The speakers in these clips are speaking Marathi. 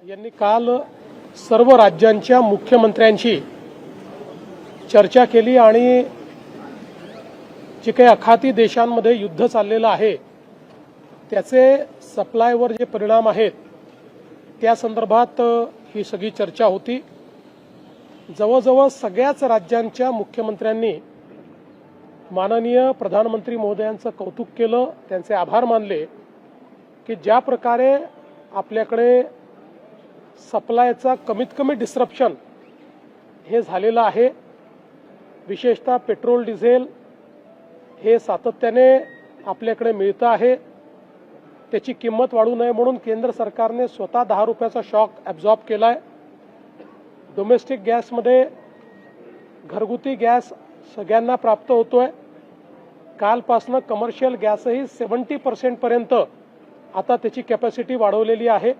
यांनी काल सर्व राज्यांच्या मुख्यमंत्र्यांशी चर्चा केली आणि जे काही आखाती देशांमध्ये युद्ध चाललेलं आहे त्याचे सप्लायवर जे परिणाम आहेत त्या संदर्भात ही सगळी चर्चा होती। जवळजवळ सगळ्याच राज्यांच्या मुख्यमंत्र्यांनी माननीय प्रधानमंत्री महोदयांचं कौतुक केलं, त्यांचे आभार मानले की ज्या प्रकारे आपल्याकडे सप्लायचा कमीत कमी डिस्रप्शन हे झालेलं आहे। विशेषतः पेट्रोल डिझेल हे सातत्याने आपल्याकडे मिळतं आहे, त्याची किंमत वाढू नये म्हणून केंद्र सरकारने स्वतः 10 रुपयाचा शॉक ॲब्झॉर्ब केलाय। डोमेस्टिक गॅसमध्ये घरगुती गॅस सगळ्यांना प्राप्त होतोय। कालपासनं कमर्शियल गॅसही 70% पर्यंत आता त्याची कॅपॅसिटी वाढवलेली आहे।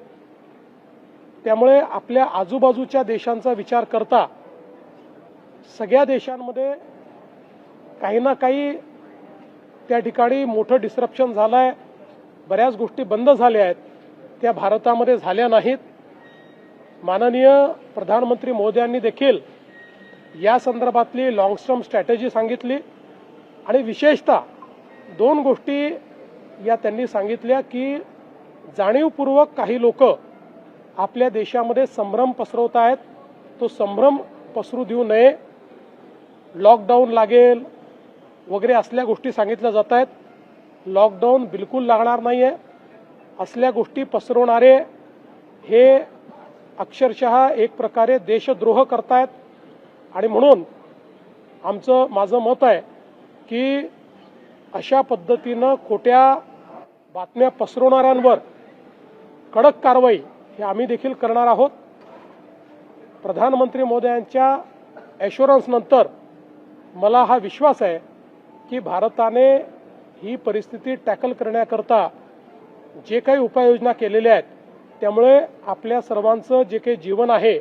त्यामुळे आपल्या आजूबाजूच्या देशांचा विचार करता सगळ्या देशांमध्ये काही ना काही त्या ठिकाणी मोठं डिस्रप्शन झालंय, बऱ्याच गोष्टी बंद झाल्या आहेत, त्या भारतामध्ये झाल्या नाहीत। माननीय प्रधानमंत्री मोदयांनी देखील या संदर्भातली लॉंग टर्म स्ट्रॅटेजी सांगितली आणि विशेषतः 2 गोष्टी या त्यांनी सांगितल्या की जाणीवपूर्वक काही लोक आपल्या देशामध्ये संभ्रम पसरवत आहेत, तो संभ्रम पसरू देऊ नये, लॉकडाऊन लागेल वगैरे असल्या गोष्टी सांगितल्या जात आहेत। लॉकडाऊन बिलकुल लागणार नाहीये, असल्या गोष्टी पसरवणारे हे अक्षरशः एक प्रकारे देशद्रोह करतायत आणि म्हणून माझं मत आहे की अशा पद्धतीनं खोट्या बातम्या पसरवणाऱ्यांवर कडक कारवाई हे आम्ही देखील करणार आहोत। प्रधानमंत्री मोदयांच्या ॲश्युरन्स नंतर मला हा विश्वास आहे की भारताने ही परिस्थिती टॅकल करण्याकरता जे काही उपाययोजना केलेल्या आहेत त्यामुळे आपल्या सर्वांचं जे काही जीवन आहे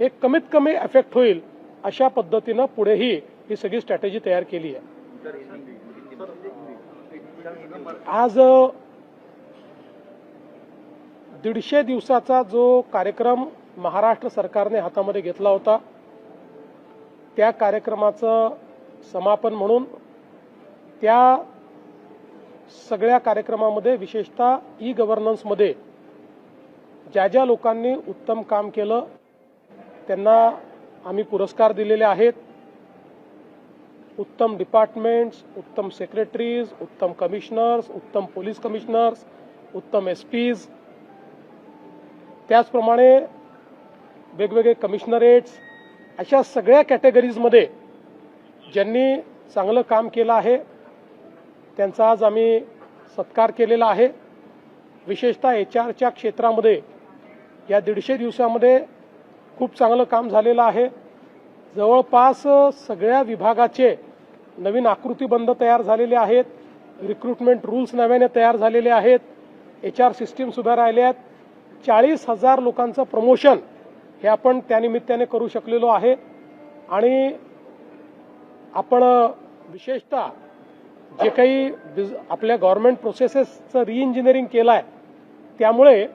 हे कमीत कमी इफेक्ट होईल अशा पद्धतीनं पुढेही ही सगळी स्ट्रॅटेजी तयार केली आहे। आज 150 दिवसाचा जो कार्यक्रम महाराष्ट्र सरकारने हातामध्ये घेतला होता त्या कार्यक्रमाचं समापन म्हणून त्या सगळ्या कार्यक्रमामध्ये विशेषतः ई गव्हर्नन्समध्ये ज्या लोकांनी उत्तम काम केलं त्यांना आम्ही पुरस्कार दिलेले आहेत। उत्तम डिपार्टमेंट्स, उत्तम सेक्रेटरीज, उत्तम कमिशनर्स, उत्तम पोलीस कमिशनर्स, उत्तम एसपीज, त्याचप्रमाणे वेगवेगळे कमिशनरेट्स, अशा सगळ्या कॅटेगरीजमध्ये ज्यांनी चांगलं काम केलं आहे त्यांचा आज आम्ही सत्कार केलेला आहे। विशेषतः एचआरच्या क्षेत्रामध्ये या 150 दिवसामध्ये खूप चांगलं काम झालेलं आहे। जवळपास सगळ्या विभागाचे नवीन आकृतीबंध तयार झालेले आहेत, रिक्रुटमेंट रूल्स नव्याने तयार झालेले आहेत, एचआर सिस्टीम्स उभ्या राहिल्या आहेत, 40,000 लोकांचं प्रमोशन हे आपण त्यानिमित्ताने करू शकलेलो आहे आणि आपण विशेषतः जे काही आपल्या गव्हर्नमेंट प्रोसेसेसचं रिइंजिनिअरिंग केलं आहे त्यामुळे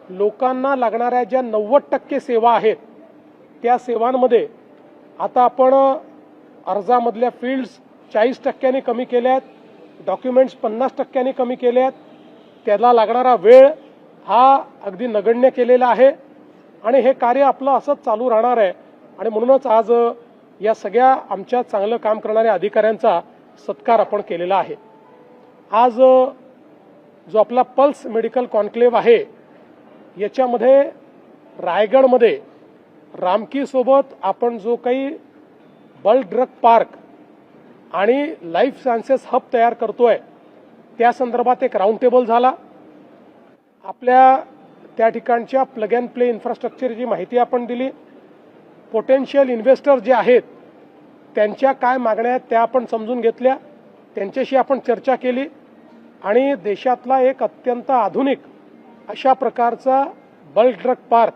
लोकांना लागणाऱ्या ज्या 90% सेवा आहेत त्या सेवांमध्ये आता आपण अर्जामधल्या फील्ड्स 40% कमी केल्या आहेत, डॉक्युमेंट्स 50% कमी केले आहेत, त्याला लागणारा वेळ हा अगदी नगण्य केलेला आहे आणि हे कार्य आपलं असंच चालू राहणार आहे आणि म्हणूनच आज या सगळ्या आमच्या चांगलं काम करणाऱ्या अधिकाऱ्यांचा सत्कार आपण केलेला आहे। आज जो आपला पल्स मेडिकल कॉन्क्लेव्ह आहे याच्यामध्ये रायगडमध्ये रामकीसोबत आपण जो काही बल्क ड्रग पार्क आणि लाईफ सायन्सेस हब तयार करतोय त्या संदर्भात एक राऊंड टेबल झाला। आपल्या त्या ठिकाणच्या प्लग अँड प्ले इन्फ्रास्ट्रक्चरची माहिती आपण दिली, पोटेन्शियल इन्व्हेस्टर जे आहेत त्यांच्या काय मागण्या आहेत त्या आपण समजून घेतल्या, त्यांच्याशी आपण चर्चा केली आणि देशातला एक अत्यंत आधुनिक अशा प्रकारचा बल्क ड्रग पार्क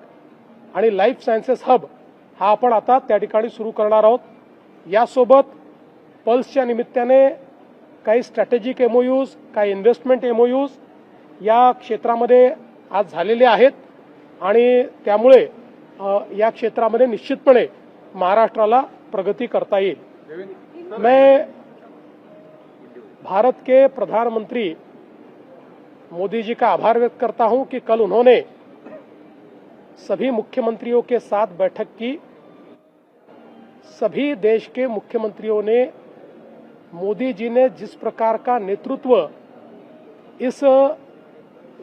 आणि लाईफ सायन्सेस हब हा आपण आता त्या ठिकाणी सुरू करणार आहोत। यासोबत पल्सच्या निमित्ताने काही स्ट्रॅटेजिक एमओयूज, काही इन्व्हेस्टमेंट एमओयूज या क्षेत्रामध्ये आज झालेले आहेत आणि त्यामुळे या क्षेत्रामध्ये निश्चितपणे महाराष्ट्राला प्रगति करता येईल। मैं भारत के प्रधानमंत्री मोदी जी का आभार व्यक्त करता हूं कि कल उन्होंने सभी मुख्यमंत्रियों के साथ बैठक की। सभी देश के मुख्यमंत्रियों ने मोदी जी ने जिस प्रकार का नेतृत्व इस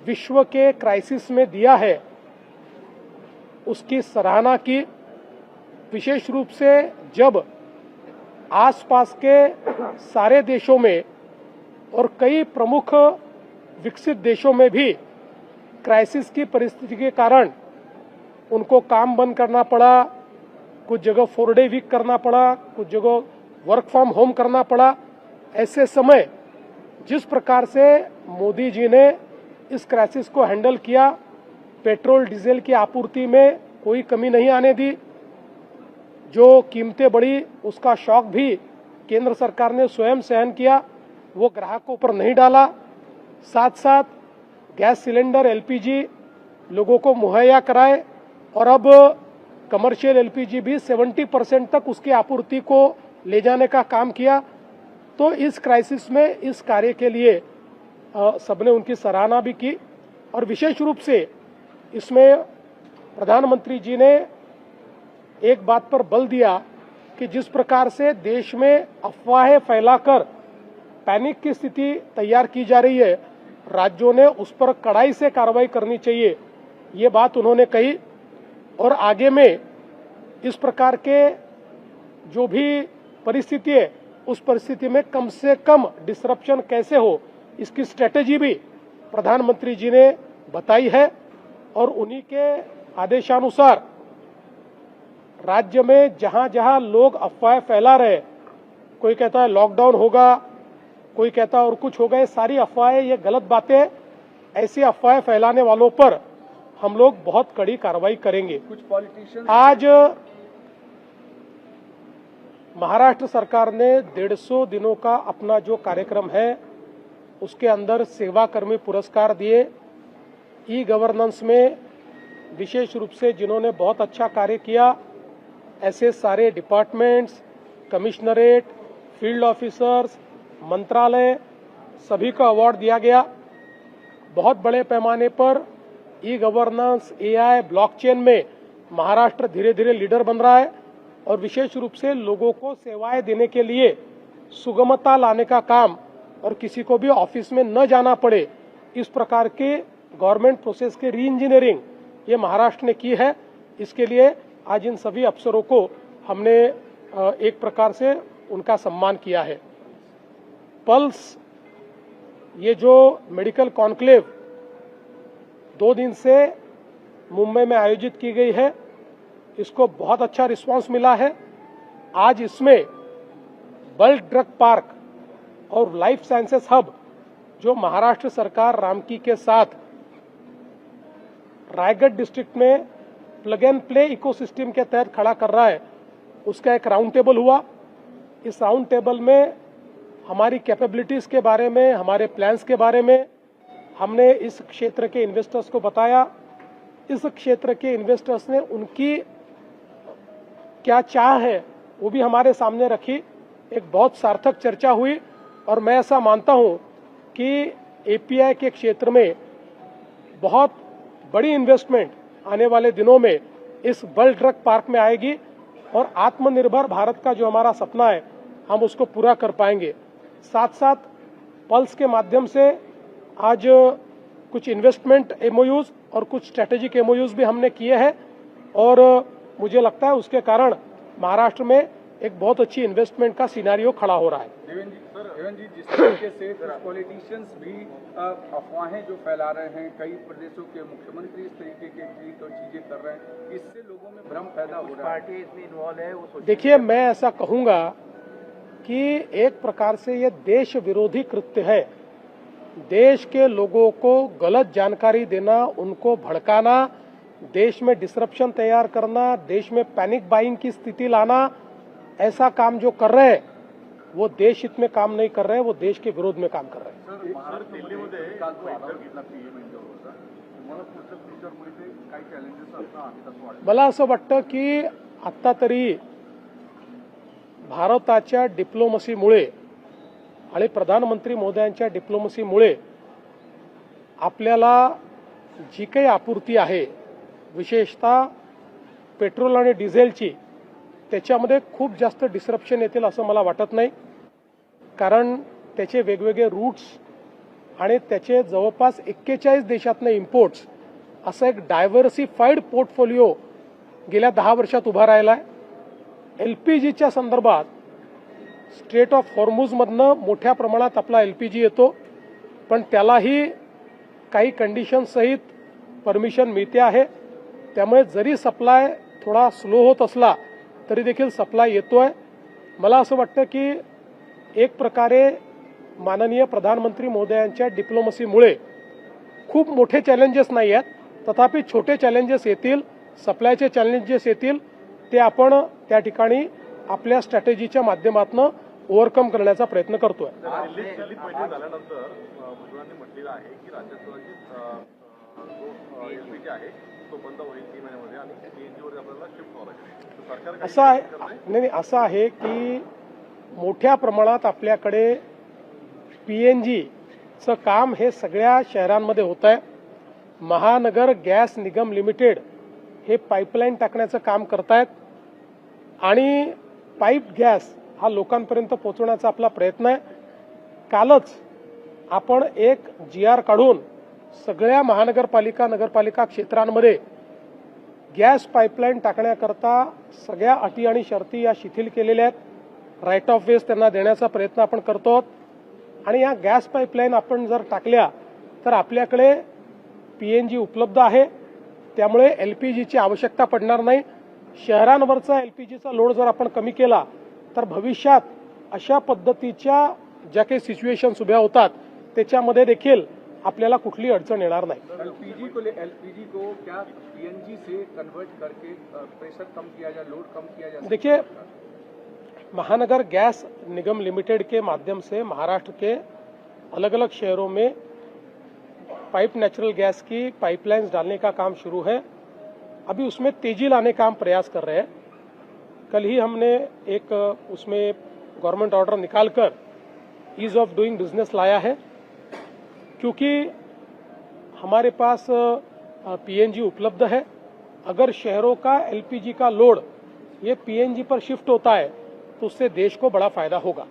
विश्व के क्राइसिस में दिया है उसकी सराहना की। विशेष रूप से जब आसपास के सारे देशों में और कई प्रमुख विकसित देशों में भी क्राइसिस की परिस्थिति के कारण उनको काम बंद करना पड़ा, कुछ जगह 4 डे वीक करना पड़ा, कुछ जगह वर्क फ्रॉम होम करना पड़ा। ऐसे समय जिस प्रकार से मोदी जी ने इस क्राइसिस को हैंडल किया, पेट्रोल डीजल की आपूर्ति में कोई कमी नहीं आने दी, जो कीमतें बढ़ी उसका शॉक भी केंद्र सरकार ने स्वयं सहन किया, वो ग्राहकों पर नहीं डाला। साथ साथ गैस सिलेंडर एलपीजी लोगों को मुहैया कराए और अब कमर्शियल एलपीजी भी 70% तक उसकी आपूर्ति को ले जाने का काम किया। तो इस क्राइसिस में इस कार्य के लिए सबने उनकी सराहना भी की और विशेष रूप से इसमें प्रधानमंत्री जी ने एक बात पर बल दिया कि जिस प्रकार से देश में अफवाहें फैलाकर पैनिक की स्थिति तैयार की जा रही है, राज्यों ने उस पर कड़ाई से कार्रवाई करनी चाहिए, ये बात उन्होंने कही। और आगे में इस प्रकार के जो भी परिस्थिति है उस परिस्थिति में कम से कम डिसरप्शन कैसे हो इसकी स्ट्रेटेजी भी प्रधानमंत्री जी ने बताई है और उन्हीं के आदेशानुसार राज्य में जहां जहां लोग अफवाहें फैला रहे, कोई कहता है लॉकडाउन होगा, कोई कहता है और कुछ होगा, ये सारी अफवाहें, ये गलत बातें, ऐसी अफवाहें फैलाने वालों पर हम लोग बहुत कड़ी कार्रवाई करेंगे। कुछ पॉलिटिशियंस आज महाराष्ट्र सरकार ने 150 दिनों का अपना जो कार्यक्रम है उसके अंदर सेवाकर्मी पुरस्कार दिए। ई गवर्नेंस में विशेष रूप से जिन्होंने बहुत अच्छा कार्य किया ऐसे सारे डिपार्टमेंट्स, कमिश्नरेट, फील्ड ऑफिसर्स, मंत्रालय सभी को अवार्ड दिया गया। बहुत बड़े पैमाने पर ई गवर्नेंस, एआई, ब्लॉकचेन में महाराष्ट्र धीरे धीरे लीडर बन रहा है और विशेष रूप से लोगों को सेवाएं देने के लिए सुगमता लाने का काम और किसी को भी ऑफिस में न जाना पड़े, इस प्रकार के गवर्नमेंट प्रोसेस के री इंजीनियरिंग ये महाराष्ट्र ने की है। इसके लिए आज इन सभी अफसरों को हमने एक प्रकार से उनका सम्मान किया है। पल्स ये जो मेडिकल कॉन्क्लेव 2 दिन से मुंबई में आयोजित की गई है, इसको बहुत अच्छा रिस्पांस मिला है। आज इसमें बल्क ड्रग पार्क और लाइफ साइंसेस हब जो महाराष्ट्र सरकार रामकी के साथ रायगढ़ डिस्ट्रिक्ट में प्लग एंड प्ले इकोसिस्टम के तहत खड़ा कर रहा है, उसका एक राउंड टेबल हुआ। इस राउंड टेबल में हमारी कैपेबिलिटीज के बारे में, हमारे प्लान्स के बारे में हमने इस क्षेत्र के इन्वेस्टर्स को बताया। इस क्षेत्र के इन्वेस्टर्स ने उनकी क्या चाह है वो भी हमारे सामने रखी। एक बहुत सार्थक चर्चा हुई और मैं ऐसा मानता हूं कि एपीआई के क्षेत्र में बहुत बड़ी इन्वेस्टमेंट आने वाले दिनों में इस बल्क ड्रग पार्क में आएगी और आत्मनिर्भर भारत का जो हमारा सपना है हम उसको पूरा कर पाएंगे। साथ साथ पल्स के माध्यम से आज कुछ इन्वेस्टमेंट एमओयूज और कुछ स्ट्रेटेजिक एमओयूज भी हमने किए हैं और मुझे लगता है उसके कारण महाराष्ट्र में एक बहुत अच्छी इन्वेस्टमेंट का सिनेरियो खड़ा हो रहा है। देवेंद्र जी, जिस तरीके से पॉलिटिशियंस भी अफवाहें जो फैला रहे हैं, कई प्रदेशों के मुख्यमंत्री इस तरीके की चीजें कर रहे हैं, इससे लोगों में भ्रम पैदा हो रहा है। पार्टी इसमें इन्वॉल्व है। देखिए, मैं ऐसा कहूंगा कि एक प्रकार से ये देश विरोधी कृत्य है। देश के लोगों को गलत जानकारी देना, उनको भड़काना, देश में डिसरप्शन तैयार करना, देश में पैनिक बाइंग की स्थिति लाना, ऐसा काम जो कर रहे हैं वो देश हित में काम नहीं कर रहे हैं, वो देश के विरोध में काम कर रहे हैं। दिल्लीमध्ये काल तो आढावा घेतला पीएम यांच्याबरोबर. मला पुढचं फ्युचरमध्ये ते काही चॅलेंजेस असणं आम्ही तसं वाटतं. मला असं वाटतं की आत्ता तरी भारताच्या डिप्लोमसीमुळे आणि प्रधानमंत्री महोदयांच्या डिप्लोमसीमुळे आपल्याला जी काही आपूर्ती आहे विशेषतः पेट्रोल आणि डिझेलची त्याच्यामध्ये खूप जास्त डिस्रप्शन येतील असं मला वाटत नाही. कारण त्याचे वेगवेगळे रूट्स आणि त्याचे जवळपास 41 देशातनं इम्पोर्ट्स असं एक डायव्हर्सिफाईड पोर्टफोलिओ गेल्या 10 वर्षात उभा राहिला आहे. LPGच्या संदर्भात स्ट्रेट ऑफ हॉर्मुझमधनं मोठ्या प्रमाणात आपला LPG येतो, पण त्यालाही काही कंडिशनसहित परमिशन मिळते आहे. त्यामुळे जरी सप्लाय थोडा स्लो होत असला तरी देखील सप्लाय येतोय. मला असं वाटतं की एक प्रकारे माननीय प्रधानमंत्री महोदयांच्या डिप्लोमसीमुळे खूप मोठे चॅलेंजेस नाही आहेत, तथापि छोटे चॅलेंजेस येतील, सप्लायचे चॅलेंजेस येतील. ते आपण त्या ठिकाणी आपल्या स्ट्रॅटेजीच्या माध्यमातून ओव्हरकम करण्याचा प्रयत्न करतोय. दिल्लीत बैठक झाल्यानंतर भुजबळांनी म्हटलेलं आहे की राज्यात जो LPG आहे तो बंद होईल 3 महिन्यामध्ये आणि CNGवर आपल्याला शिफ्ट व्हावं लागेल. सरकार असं आहे नाही, असं आहे की मोठ्या प्रमाणात आपल्याकडे PNGचं काम हे सगळ्या शहरांमध्ये होत आहे. महानगर गॅस निगम लिमिटेड हे पाईपलाईन टाकण्याचं काम करतायत आणि पाईप गॅस हा लोकांपर्यंत पोहोचवण्याचा आपला प्रयत्न आहे. कालच आपण एक GR काढून सगळ्या महानगरपालिका नगरपालिका क्षेत्रांमध्ये गॅस पाईपलाईन टाकण्याकरता सगळ्या अटी आणि शर्ती या शिथिल केलेल्या आहेत. राईट ऑफ वेज त्यांना देण्याचा प्रयत्न आपण करतो आणि या गॅस पाईपलाईन आपण जर टाकल्या तर आपल्याकडे PNG उपलब्ध आहे. त्यामुळे LPGची आवश्यकता पडणार नाही. शहरांवरचा LPGचा लोड जर आपण कमी केला तर भविष्यात अशा पद्धतीच्या ज्या काही सिच्युएशन्स उभ्या होतात त्याच्यामध्ये देखील आपल्याला कुठली अडचण येणार नाही. LPG को क्या PNG से कन्वर्ट करके प्रेशर कम किया जाए, लोड कम किया जाए? देखिए, महानगर गैस निगम लिमिटेड के माध्यम से महाराष्ट्र के अलग अलग शहरों में पाइप नेचुरल गैस की पाइपलाइंस डालने का काम शुरू है. अभी उसमें तेजी लाने का हम प्रयास कर रहे हैं. कल ही हमने एक उसमें गवर्नमेंट ऑर्डर निकालकर ईज ऑफ डूइंग बिजनेस लाया है, क्योंकि हमारे पास PNG उपलब्ध है. अगर शहरों का LPG का लोड ये PNG पर शिफ्ट होता है तो उससे देश को बड़ा फायदा होगा.